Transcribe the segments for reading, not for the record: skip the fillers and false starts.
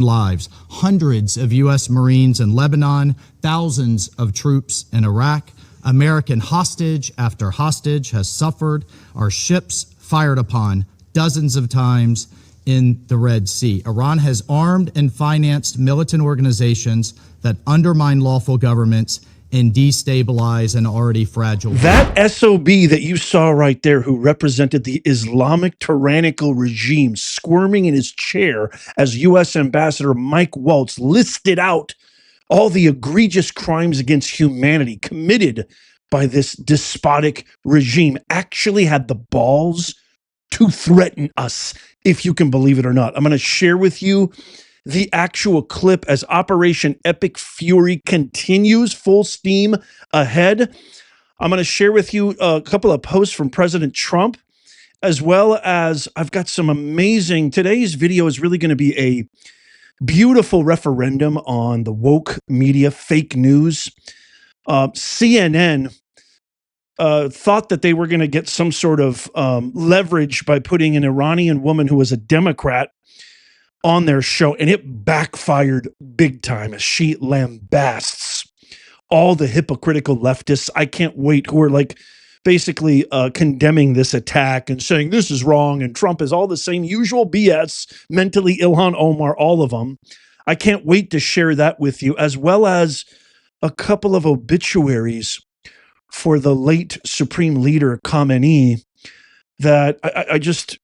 lives. Hundreds of U.S. Marines in Lebanon, thousands of troops in Iraq. American hostage after hostage has suffered. Our ships fired upon dozens of times in the Red Sea. Iran has armed and financed militant organizations that undermine lawful governments and destabilize an already fragile. That SOB that you saw right there, who represented the Islamic tyrannical regime, squirming in his chair as U.S. Ambassador Mike Waltz listed out all the egregious crimes against humanity committed by this despotic regime, actually had the balls to threaten us, if you can believe it or not. I'm going to share with you the actual clip as Operation Epic Fury continues full steam ahead. I'm going to share with you a couple of posts from President Trump, as well as I've got some amazing, today's video is really going to be a beautiful referendum on the woke media, fake news. CNN thought that they were going to get some sort of leverage by putting an Iranian woman who was a Democrat on their show, and it backfired big time as she lambasts all the hypocritical leftists. I can't wait, who are like basically condemning this attack and saying this is wrong and Trump is all the same usual BS, mentally Ilhan Omar, all of them. I can't wait to share that with you, as well as a couple of obituaries for the late Supreme Leader Khamenei that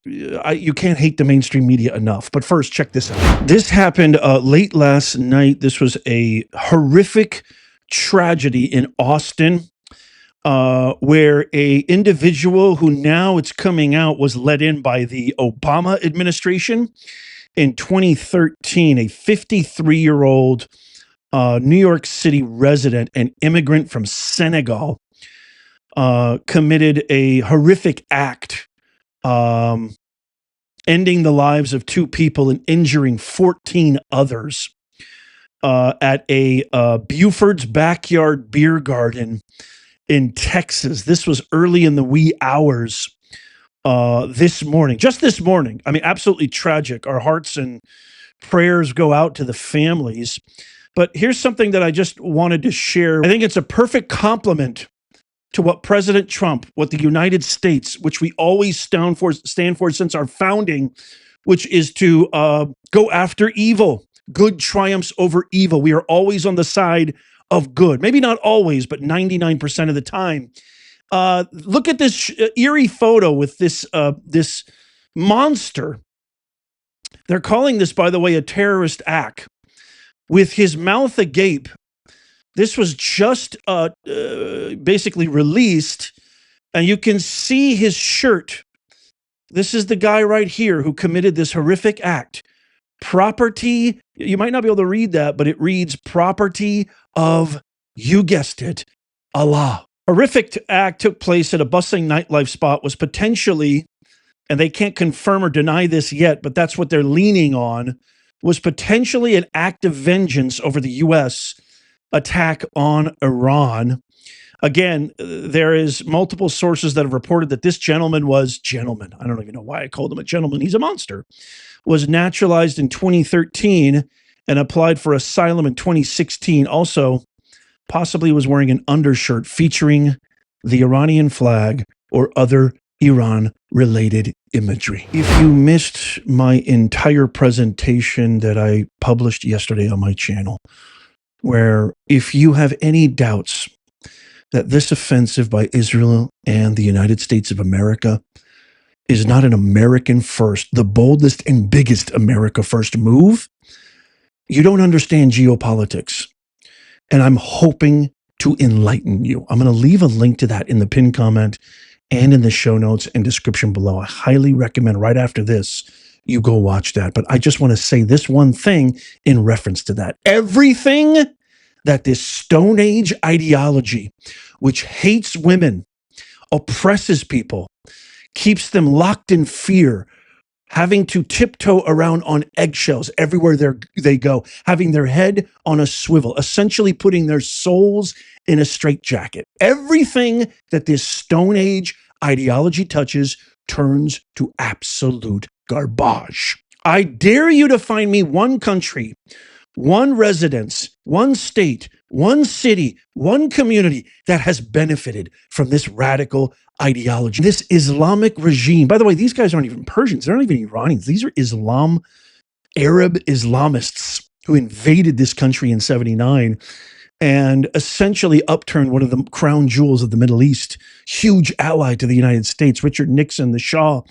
you can't hate the mainstream media enough. But first, check this out. This happened late last night. This was a horrific tragedy in Austin, where a individual who now it's coming out was let in by the Obama administration in 2013, a 53-year-old New York City resident and immigrant from Senegal, committed a horrific act, ending the lives of 2 people and injuring 14 others at a Buford's Backyard Beer Garden in Texas. This was early in the wee hours this morning, just this morning. I mean, absolutely tragic. Our hearts and prayers go out to the families. But here's something that I just wanted to share. I think it's a perfect complement to what President Trump, what the United States, which we always stand for since our founding, which is to go after evil. Good triumphs over evil. We are always on the side of good. Maybe not always, but 99% of the time. Look at this eerie photo with this monster. They're calling this, by the way, a terrorist act. With his mouth agape. This was just basically released, and you can see his shirt. This is the guy right here who committed this horrific act. Property, you might not be able to read that, but it reads property of, you guessed it, Allah. Horrific act took place at a bustling nightlife spot, was potentially, and they can't confirm or deny this yet, but that's what they're leaning on, was potentially an act of vengeance over the U.S. attack on Iran. Again, there is multiple sources that have reported that this gentleman, I don't even know why I called him a gentleman, he's a monster, was naturalized in 2013 and applied for asylum in 2016. Also, possibly was wearing an undershirt featuring the Iranian flag or other Iran-related imagery. If you missed my entire presentation that I published yesterday on my channel, where if you have any doubts that this offensive by Israel and the United States of America is not an American first, the boldest and biggest America first move, you don't understand geopolitics. And I'm hoping to enlighten you. I'm going to leave a link to that in the pinned comment and in the show notes and description below. I highly recommend right after this, you go watch that. But I just want to say this one thing in reference to that. Everything that this Stone Age ideology, which hates women, oppresses people, keeps them locked in fear, having to tiptoe around on eggshells everywhere they go, having their head on a swivel, essentially putting their souls in a straitjacket. Everything that this Stone Age ideology touches turns to absolute garbage. I dare you to find me one country, one residence, one state, one city, one community that has benefited from this radical ideology. This Islamic regime, by the way, these guys aren't even Persians. They're not even Iranians. These are Arab Islamists who invaded this country in 79 and essentially upturned one of the crown jewels of the Middle East, huge ally to the United States, Richard Nixon, the Shah.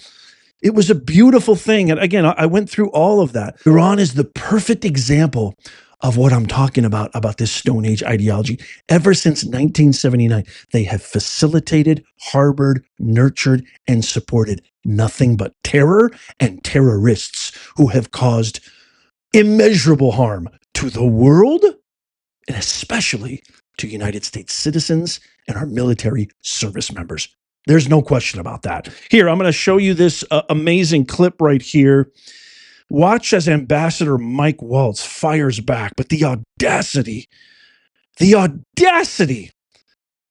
It was a beautiful thing. And again, I went through all of that. Iran is the perfect example of what I'm talking about this Stone Age ideology. Ever since 1979, they have facilitated, harbored, nurtured, and supported nothing but terror and terrorists who have caused immeasurable harm to the world and especially to United States citizens and our military service members. There's no question about that. Here, I'm going to show you this amazing clip right here. Watch as Ambassador Mike Waltz fires back, but the audacity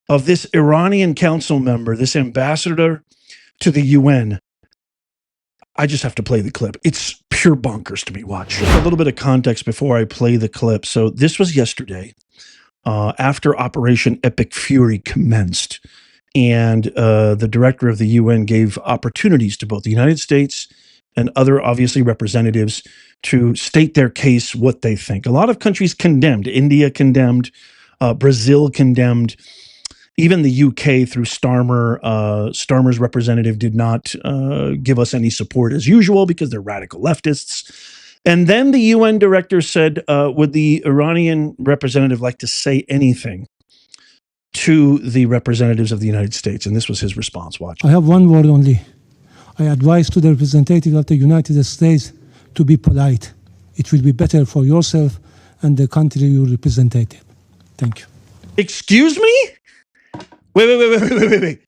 of this Iranian council member, this ambassador to the UN. I just have to play the clip. It's pure bonkers to me. Watch. Just a little bit of context before I play the clip. So this was yesterday, after Operation Epic Fury commenced. And the director of the UN gave opportunities to both the United States and other, obviously, representatives to state their case, what they think. A lot of countries condemned. India condemned. Brazil condemned. Even the UK through Starmer's representative did not give us any support as usual because they're radical leftists. And then the UN director said, would the Iranian representative like to say anything to the representatives of the United States? And this was his response. Watch. I have one word only. I advise to the representative of the United States to be polite. It will be better for yourself and the country you represent. Thank you. Excuse me? Wait.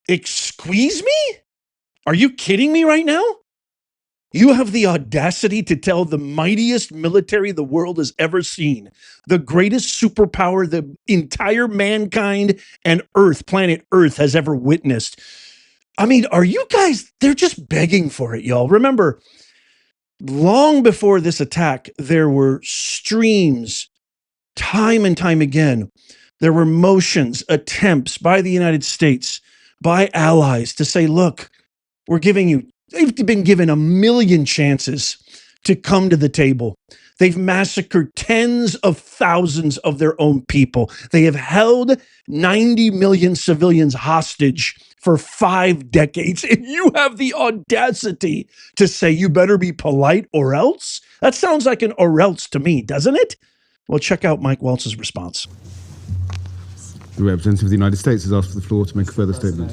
Excuse me? Are you kidding me right now? You have the audacity to tell the mightiest military the world has ever seen, the greatest superpower the entire mankind and planet Earth has ever witnessed. I mean, are you guys, they're just begging for it, y'all. Remember, long before this attack, there were streams, time and time again. There were motions, attempts by the United States, by allies to say, look, they've been given 1 million chances to come to the table. They've massacred tens of thousands of their own people. They have held 90 million civilians hostage for 5 decades. And you have the audacity to say you better be polite or else? That sounds like an or else to me, doesn't it? Well, check out Mike Waltz's response. The representative of the United States has asked for the floor to make a further statement.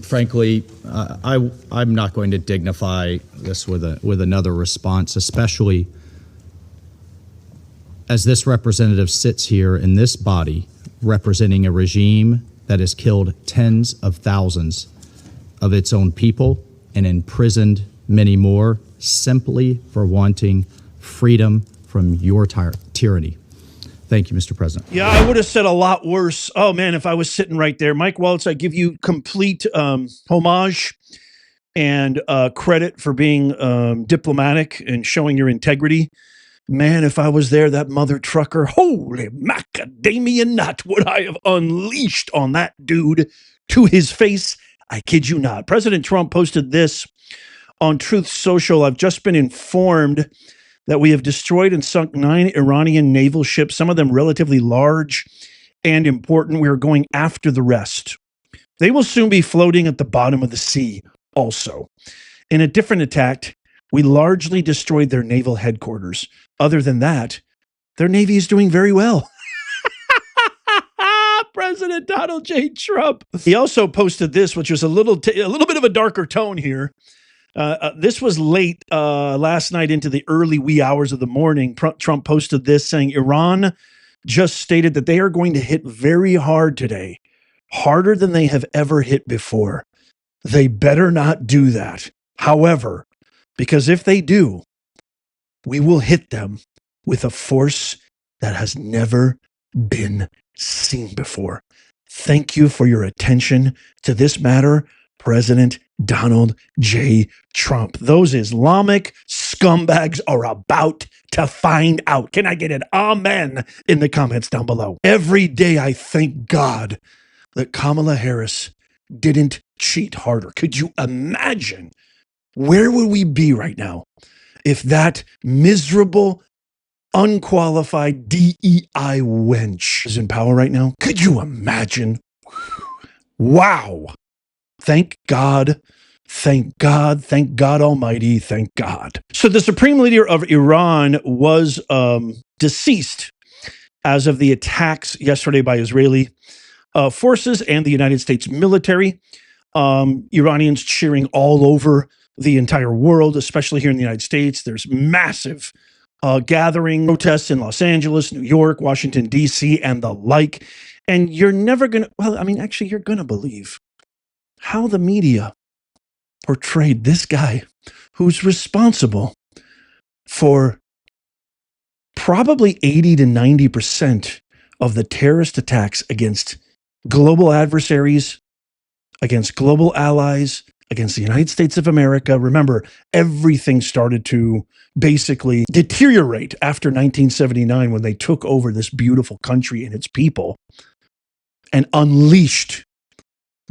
Frankly, I'm not going to dignify this with another response, especially as this representative sits here in this body representing a regime that has killed tens of thousands of its own people and imprisoned many more simply for wanting freedom from your tyranny. Thank you, Mr. President. Yeah, I would have said a lot worse. Oh, man, if I was sitting right there. Mike Waltz, I give you complete homage and credit for being diplomatic and showing your integrity. Man, if I was there, that mother trucker, holy macadamia nut, would I have unleashed on that dude to his face. I kid you not. President Trump posted this on Truth Social. I've just been informed that we have destroyed and sunk 9 Iranian naval ships, some of them relatively large and important. We are going after the rest. They will soon be floating at the bottom of the sea also. In a different attack, we largely destroyed their naval headquarters. Other than that, their Navy is doing very well. President Donald J. Trump. He also posted this, which was a little bit of a darker tone here. This was late last night into the early wee hours of the morning. Trump posted this saying, Iran just stated that they are going to hit very hard today, harder than they have ever hit before. They better not do that. However, because if they do, we will hit them with a force that has never been seen before. Thank you for your attention to this matter, President Donald J. Trump. Those Islamic scumbags are about to find out. Can I get an amen in the comments down below? Every day I thank God that Kamala Harris didn't cheat harder. Could you imagine where would we be right now if that miserable, unqualified DEI wench is in power right now? Could you imagine? Wow. Thank God. Thank God. Thank God Almighty. Thank God. So the supreme leader of Iran was deceased as of the attacks yesterday by Israeli forces and the United States military. Iranians cheering all over the entire world, especially here in the United States. There's massive gathering protests in Los Angeles, New York, Washington, D.C., and the like. And you're never going to, well, I mean, actually, you're going to believe how the media portrayed this guy who's responsible for probably 80 to 90% of the terrorist attacks against global adversaries, against global allies, against the United States of America. Remember, everything started to basically deteriorate after 1979 when they took over this beautiful country and its people and unleashed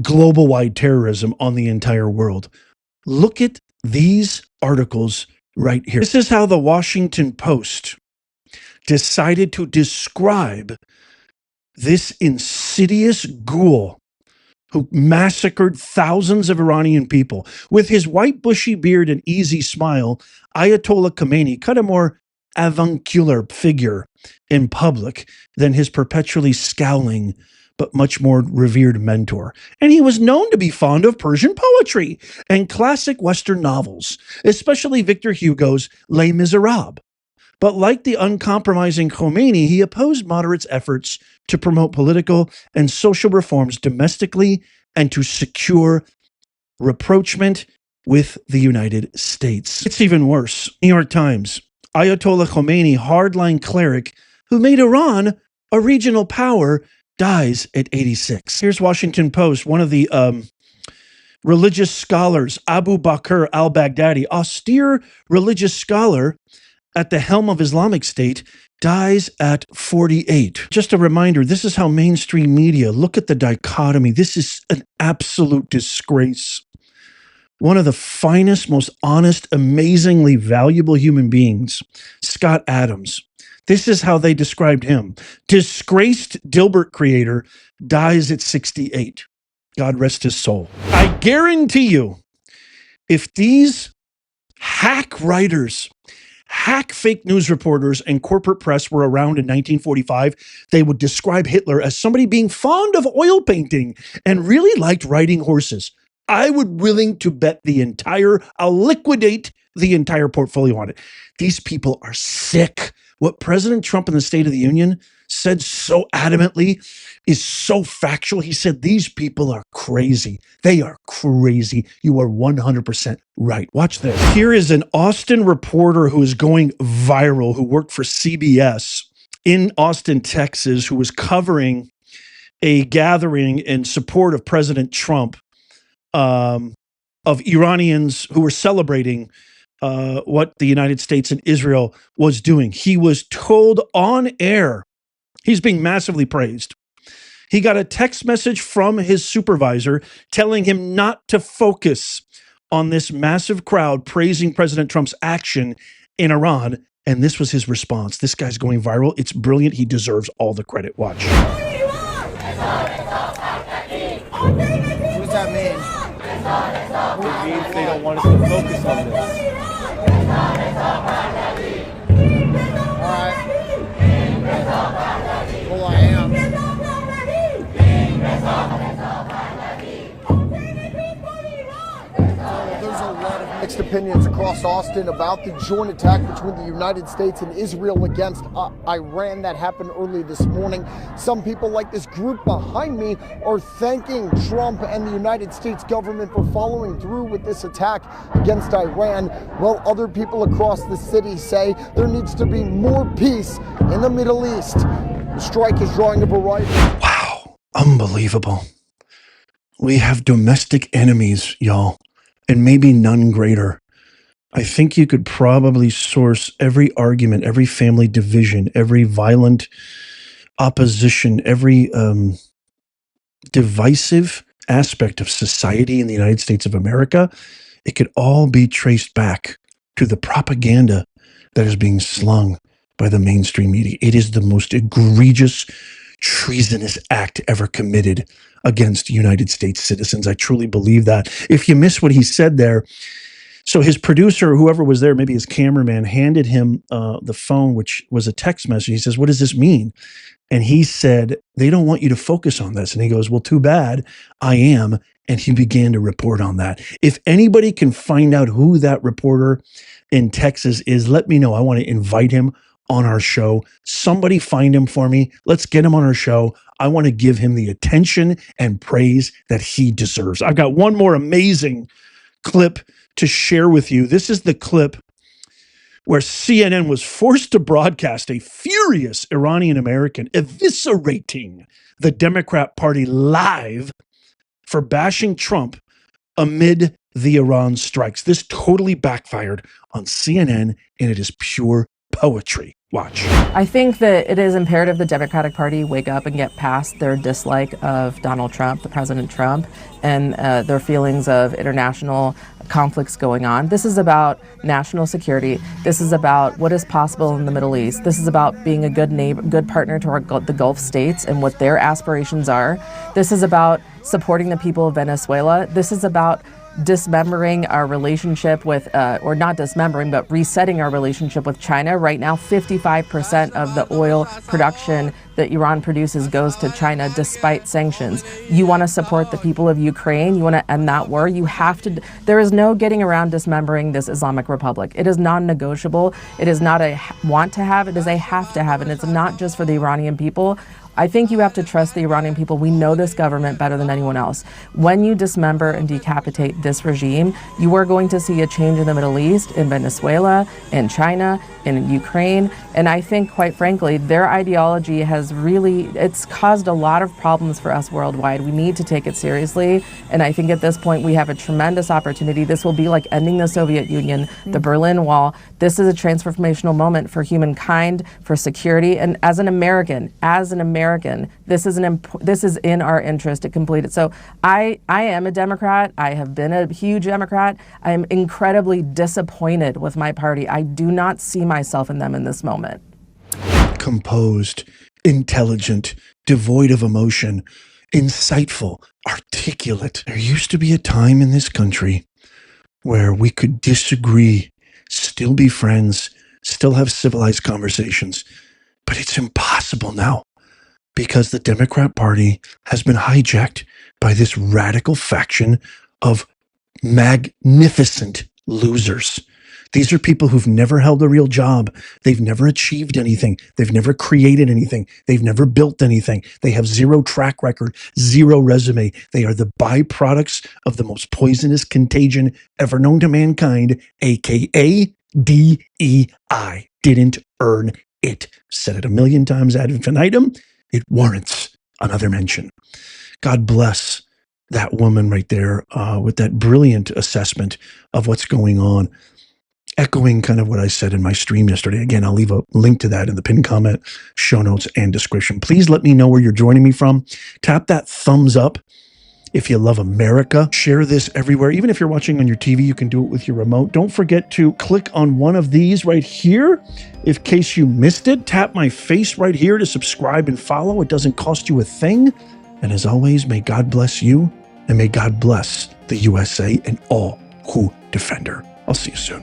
global-wide terrorism on the entire world. Look at these articles right here. This is how the Washington Post decided to describe this insidious ghoul who massacred thousands of Iranian people. With his white bushy beard and easy smile, Ayatollah Khomeini cut a more avuncular figure in public than his perpetually scowling but much more revered mentor. And he was known to be fond of Persian poetry and classic Western novels, especially Victor Hugo's Les Miserables. But like the uncompromising Khomeini, he opposed moderates' efforts to promote political and social reforms domestically and to secure rapprochement with the United States. It's even worse. New York Times, Ayatollah Khomeini, hardline cleric who made Iran a regional power, dies at 86. Here's Washington Post, one of the religious scholars, Abu Bakr al-Baghdadi, austere religious scholar at the helm of Islamic State, dies at 48. Just a reminder, this is how mainstream media look at the dichotomy. This is an absolute disgrace. One of the finest, most honest, amazingly valuable human beings, Scott Adams. This is how they described him. Disgraced Dilbert creator dies at 68. God rest his soul. I guarantee you, if these hack writers, hack fake news reporters, and corporate press were around in 1945, they would describe Hitler as somebody being fond of oil painting and really liked riding horses. I would willing to bet I'll liquidate the entire portfolio on it. These people are sick. What President Trump in the State of the Union said so adamantly is so factual. He said, these people are crazy. They are crazy. You are 100% right. Watch this. Here is an Austin reporter who is going viral, who worked for CBS in Austin, Texas, who was covering a gathering in support of President Trump, of Iranians who were celebrating what the United States and Israel was doing. He was told on air, he's being massively praised. He got a text message from his supervisor telling him not to focus on this massive crowd praising President Trump's action in Iran. And this was his response. This guy's going viral. It's brilliant. He deserves all the credit. Watch. What does that mean? It means they don't want us to focus on this. Alright. Well, I am. There's a lot of mixed opinions across Austin about the joint attack between the United States and Israel against Iran that happened early this morning. Some people, like this group behind me, are thanking Trump and the United States government for following through with this attack against Iran, while other people across the city say there needs to be more peace in the Middle East. The strike is drawing a variety. Wow. Unbelievable. We have domestic enemies, y'all, and maybe none greater I think you could probably source every argument, every family division, every violent opposition, every divisive aspect of society in the United States of America. It could all be traced back to the propaganda that is being slung by the mainstream media. It is the most egregious, treasonous act ever committed against United States citizens. I truly believe that. If you miss what he said there, so his producer, whoever was there, maybe his cameraman, handed him the phone, which was a text message. He says, "What does this mean?" And he said, "They don't want you to focus on this." And he goes, "Well, too bad, I am." And he began to report on that. If anybody can find out who that reporter in Texas is, let me know. I want to invite him on our show. Somebody find him for me. Let's get him on our show. I want to give him the attention and praise that he deserves. I've got one more amazing clip to share with you. This is the clip where CNN was forced to broadcast a furious Iranian American eviscerating the Democrat Party live for bashing Trump amid the Iran strikes. This totally backfired on CNN, and it is pure poetry. Watch. I think that it is imperative the Democratic Party wake up and get past their dislike of Donald Trump, the President Trump, and their feelings of international conflicts going on. This is about national security. This is about what is possible in the Middle East. This is about being a good neighbor, good partner to the Gulf states and what their aspirations are. This is about supporting the people of Venezuela. This is about dismembering our relationship with, or not dismembering, but resetting our relationship with China. Right now, 55% of the oil production that Iran produces goes to China despite sanctions. You want to support the people of Ukraine. You want to end that war. You have to. There is no getting around dismembering this Islamic Republic. It is non-negotiable. It is not a want to have. It is a have to have. And it's not just for the Iranian people. I think you have to trust the Iranian people. We know this government better than anyone else. When you dismember and decapitate this regime, you are going to see a change in the Middle East, in Venezuela, in China, in Ukraine. And I think, quite frankly, their ideology has really, it's caused a lot of problems for us worldwide. We need to take it seriously. And I think at this point, we have a tremendous opportunity. This will be like ending the Soviet Union, the Berlin Wall. This is a transformational moment for humankind, for security. And as an American, this is in our interest to complete it. So I am a Democrat. I have been a huge Democrat. I am incredibly disappointed with my party. I do not see myself in them in this moment. Composed, intelligent, devoid of emotion, insightful, articulate. There used to be a time in this country where we could disagree, still be friends, still have civilized conversations, but it's impossible now because the Democrat Party has been hijacked by this radical faction of magnificent losers. These are people who've never held a real job. They've never achieved anything. They've never created anything. They've never built anything. They have zero track record, zero resume. They are the byproducts of the most poisonous contagion ever known to mankind, aka DEI. Didn't earn it. Said it a million times ad infinitum. It warrants another mention. God bless that woman right there with that brilliant assessment of what's going on. Echoing kind of what I said in my stream yesterday. Again, I'll leave a link to that in the pinned comment, show notes, and description. Please let me know where you're joining me from. Tap that thumbs up if you love America. Share this everywhere. Even if you're watching on your TV, you can do it with your remote. Don't forget to click on one of these right here. In case you missed it, tap my face right here to subscribe and follow. It doesn't cost you a thing. And as always, may God bless you, and may God bless the USA and all who defend her. I'll see you soon.